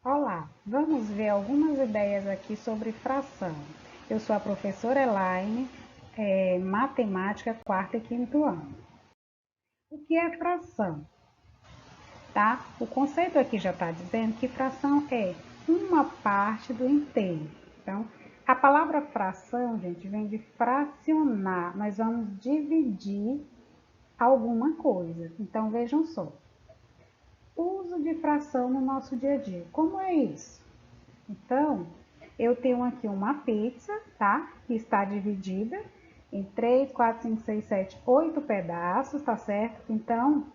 Olá, vamos ver algumas ideias aqui sobre fração. Eu sou a professora Elaine, matemática, quarto e quinto ano. O que é fração? Tá? O conceito aqui já está dizendo que fração é uma parte do inteiro. Então, a palavra fração, gente, vem de fracionar. Nós vamos dividir alguma coisa. Então, vejam só. Uso de fração no nosso dia a dia. Como é isso? Então, eu tenho aqui uma pizza, tá? Que está dividida em 3, 4, 5, 6, 7, 8 pedaços, tá certo? Então,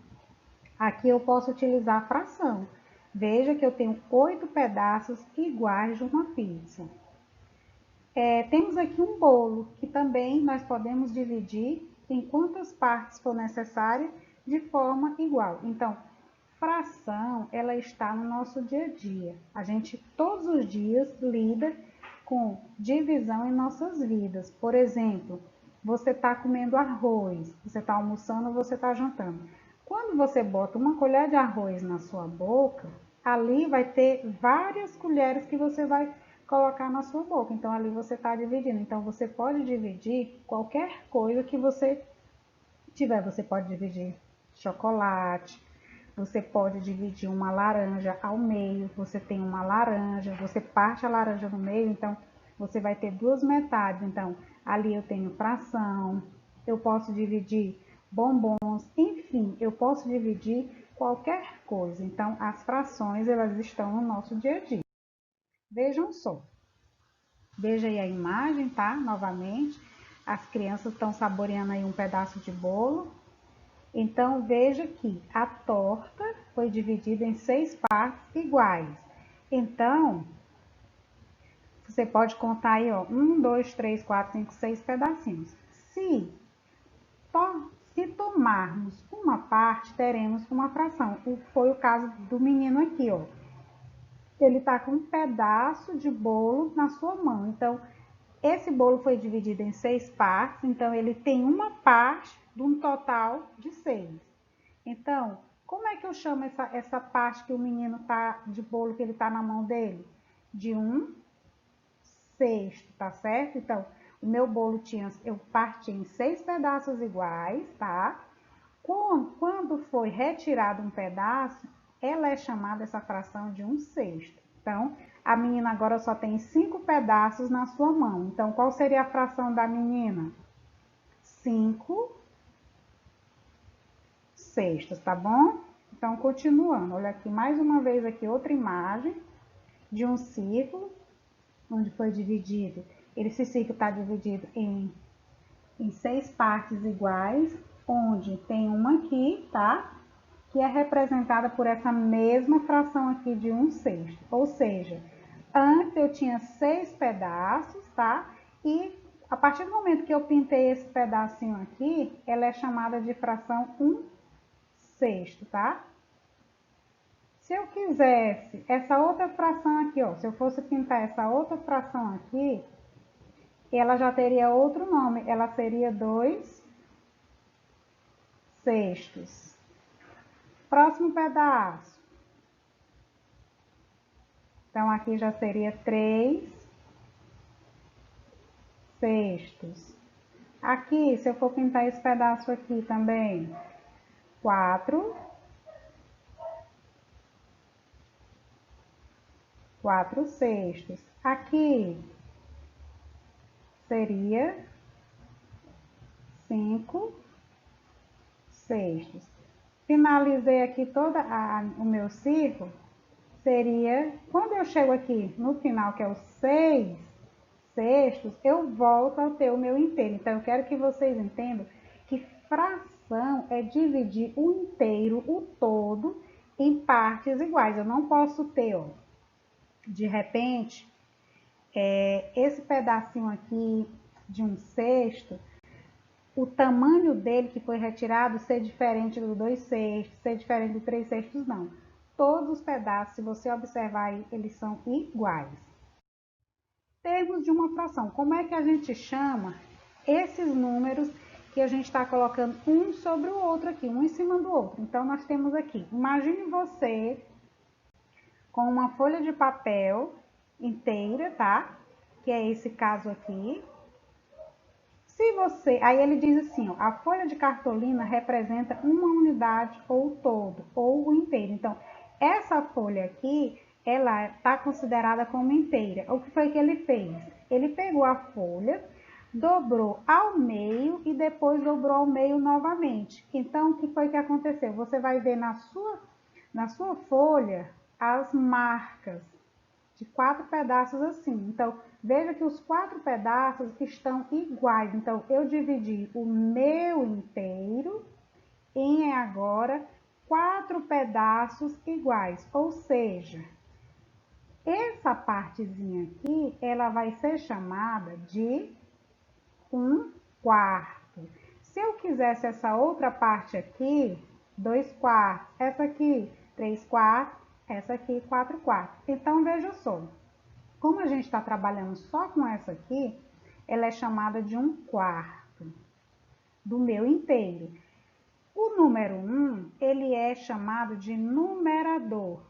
aqui eu posso utilizar a fração. Veja que eu tenho 8 pedaços iguais de uma pizza. Temos aqui um bolo, que também nós podemos dividir em quantas partes for necessário de forma igual. Então, fração, ela está no nosso dia a dia. A gente todos os dias lida com divisão em nossas vidas. Por exemplo, você está comendo arroz, você está almoçando, você está jantando. Quando você bota uma colher de arroz na sua boca, ali vai ter várias colheres que você vai colocar na sua boca. Então, ali você está dividindo. Então, você pode dividir qualquer coisa que você tiver. Você pode dividir chocolate, você pode dividir uma laranja ao meio. Você tem uma laranja, você parte a laranja no meio, então você vai ter duas metades. Então, ali eu tenho fração, eu posso dividir bombons, enfim, eu posso dividir qualquer coisa. Então, as frações, elas estão no nosso dia a dia. Vejam só. Veja aí a imagem, tá? Novamente, as crianças estão saboreando aí um pedaço de bolo. Então, veja que a torta foi dividida em 6 partes iguais. Então, você pode contar aí, ó, 1, 2, 3, 4, 5, 6 pedacinhos. Se, se tomarmos uma parte, teremos uma fração. Foi o caso do menino aqui, ó. Ele tá com um pedaço de bolo na sua mão. Então, esse bolo foi dividido em 6 partes, então ele tem uma parte de um total de 6. Então, como é que eu chamo essa parte que o menino tá de bolo que ele tá na mão dele? De um sexto, tá certo? Então, o meu bolo eu parti em 6 pedaços iguais, tá? Quando foi retirado um pedaço, ela é chamada essa fração de um sexto. Então, a menina agora só tem 5 pedaços na sua mão. Então, qual seria a fração da menina? 5 sextos, tá bom? Então, continuando, olha aqui mais uma vez aqui outra imagem de um círculo, onde foi dividido. Esse círculo está dividido em 6 partes iguais, onde tem uma aqui, tá? Que é representada por essa mesma fração aqui de um sexto. Ou seja, antes eu tinha 6 pedaços, tá? E a partir do momento que eu pintei esse pedacinho aqui, ela é chamada de fração 1 sexto, tá? Se eu quisesse essa outra fração aqui, ó, se eu fosse pintar essa outra fração aqui, ela já teria outro nome, ela seria 2 sextos. Próximo pedaço. Então, aqui já seria 3 sextos. Aqui, se eu for pintar esse pedaço aqui também, 4 sextos. Aqui seria 5 sextos. Finalizei aqui todo o meu círculo, seria, quando eu chego aqui no final, que é o 6 sextos, eu volto a ter o meu inteiro. Então, eu quero que vocês entendam que fração é dividir o inteiro, o todo, em partes iguais. Eu não posso ter, ó, de repente, esse pedacinho aqui de um sexto, o tamanho dele que foi retirado ser diferente do 2 sextos, ser diferente do 3 sextos, não. Todos os pedaços, se você observar aí, eles são iguais. Termos de uma fração, como é que a gente chama esses números que a gente está colocando um sobre o outro aqui, um em cima do outro? Então, nós temos aqui, imagine você com uma folha de papel inteira, tá? Que é esse caso aqui. Se você, aí ele diz assim, ó, a folha de cartolina representa uma unidade ou todo, ou o inteiro. Então, essa folha aqui, ela está considerada como inteira. O que foi que ele fez? Ele pegou a folha, dobrou ao meio e depois dobrou ao meio novamente. Então, o que foi que aconteceu? Você vai ver na sua folha as marcas de 4 pedaços assim. Então, veja que os 4 pedaços estão iguais. Então, eu dividi o meu inteiro em agora 4 pedaços iguais. Ou seja, essa partezinha aqui, ela vai ser chamada de 1/4. Se eu quisesse essa outra parte aqui, 2/4. Essa aqui, 3/4. Essa aqui, 4/4. Então, veja só. Como a gente está trabalhando só com essa aqui, ela é chamada de 1/4 do meu inteiro. O número 1, ele é chamado de numerador.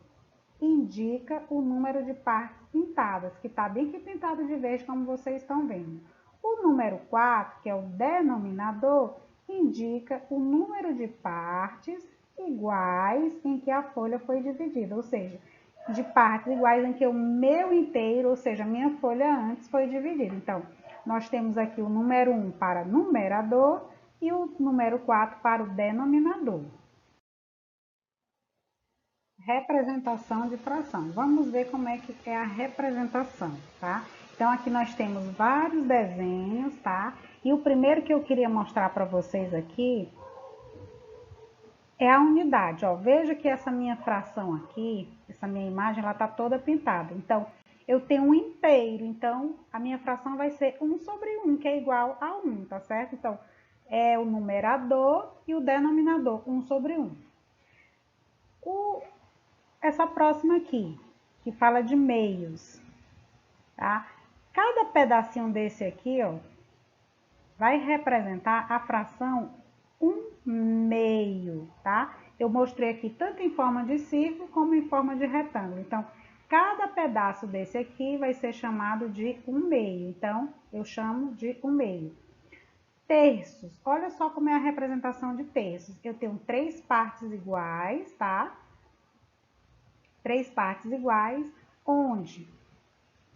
Indica o número de partes pintadas, que está bem que pintado de verde, como vocês estão vendo. O número 4, que é o denominador, indica o número de partes iguais em que a folha foi dividida, ou seja, de partes iguais em que o meu inteiro, ou seja, a minha folha antes foi dividida. Então, nós temos aqui o número 1 para numerador e o número 4 para o denominador. Representação de fração. Vamos ver como é que é a representação, tá? Então, aqui nós temos vários desenhos, tá? E o primeiro que eu queria mostrar para vocês aqui é a unidade, ó. Veja que essa minha fração aqui, essa minha imagem, ela tá toda pintada. Então, eu tenho um inteiro, então a minha fração vai ser 1/1, que é igual a 1, tá certo? Então, é o numerador e o denominador, 1/1. Essa próxima aqui, que fala de meios, tá? Cada pedacinho desse aqui, ó, vai representar a fração 1/2, tá? Eu mostrei aqui tanto em forma de círculo como em forma de retângulo. Então, cada pedaço desse aqui vai ser chamado de 1/2. Então, eu chamo de 1/2. Terços. Olha só como é a representação de terços. Eu tenho 3 partes iguais, tá? 3 partes iguais, onde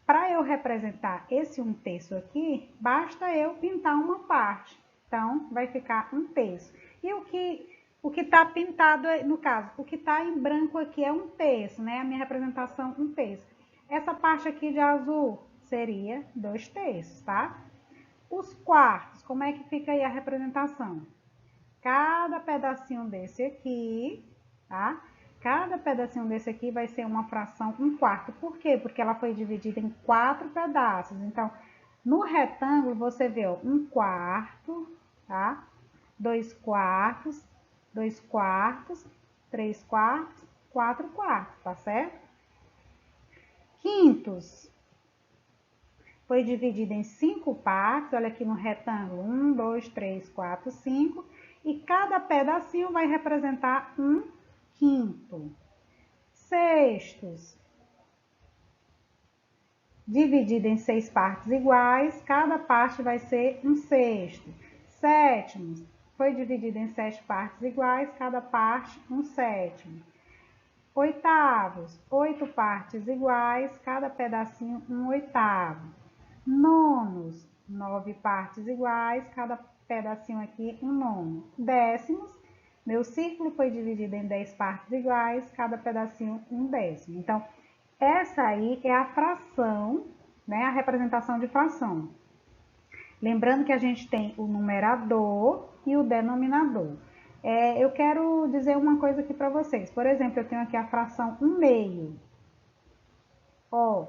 para eu representar esse 1/3 aqui, basta eu pintar uma parte. Então, vai ficar 1/3. E o que está pintado, no caso, o que está em branco aqui é 1/3, né? A minha representação 1/3. Essa parte aqui de azul seria 2/3, tá? Os quartos, como é que fica aí a representação? Cada pedacinho desse aqui, tá? Cada pedacinho desse aqui vai ser uma fração 1/4. Por quê? Porque ela foi dividida em 4 pedaços. Então, no retângulo, você vê, ó, 1/4, tá? 2/4, 2/4, 3/4, 4/4, tá certo? Quintos foi dividido em 5 partes. Olha aqui no retângulo, 1, 2, 3, 4, 5. E cada pedacinho vai representar 1/5. Sextos, dividido em 6 partes iguais, cada parte vai ser 1/6. Sétimos, foi dividido em 7 partes iguais, cada parte 1/7. Oitavos, 8 partes iguais, cada pedacinho 1/8. Nonos, 9 partes iguais, cada pedacinho aqui 1/9. Décimos, meu círculo foi dividido em 10 partes iguais, cada pedacinho 1/10. Então, essa aí é a fração, né? A representação de fração. Lembrando que a gente tem o numerador e o denominador. Eu quero dizer uma coisa aqui para vocês. Por exemplo, eu tenho aqui a fração 1/2. Ó,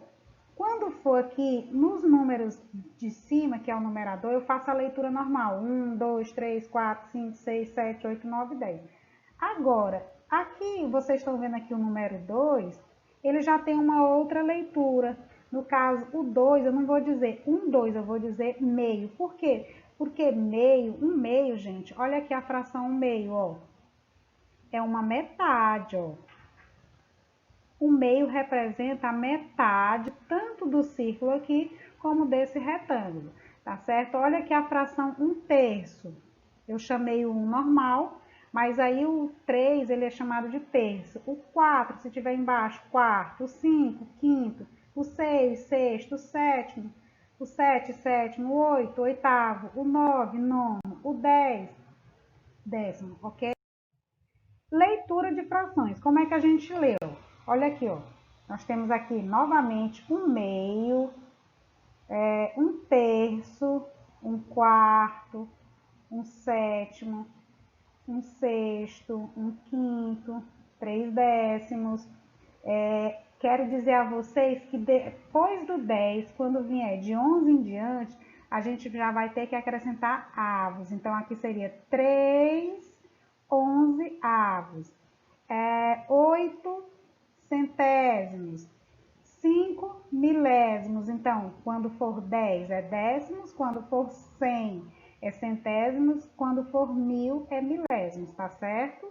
quando for aqui nos números de cima, que é o numerador, eu faço a leitura normal. 1, 2, 3, 4, 5, 6, 7, 8, 9, 10. Agora, aqui vocês estão vendo aqui o número 2, ele já tem uma outra leitura. No caso, o 2, eu não vou dizer 1/2, eu vou dizer meio. Por quê? Porque meio, 1/2, gente, olha aqui a fração 1/2, ó. É uma metade, ó. O meio representa a metade, tanto do círculo aqui, como desse retângulo, tá certo? Olha aqui a fração 1/3. Eu chamei o 1 normal, mas aí o 3 ele é chamado de terço. O 4, se tiver embaixo, quarto. O 5, quinto. O 6, sexto. O sétimo, o 7, sétimo. O 8, oitavo. O 9, nono. O 10, décimo, ok? Leitura de frações. Como é que a gente leu? Olha aqui, ó. Nós temos aqui novamente um meio, um terço, um quarto, um sétimo, um sexto, um quinto, 3 décimos. Quero dizer a vocês que depois do 10, quando vier de 11 em diante, a gente já vai ter que acrescentar avos. Então, aqui seria 3, 11 avos. 8 centésimos. 5 milésimos. Então, quando for 10 é décimos, quando for 100 é centésimos, quando for 1000 é milésimos, tá certo?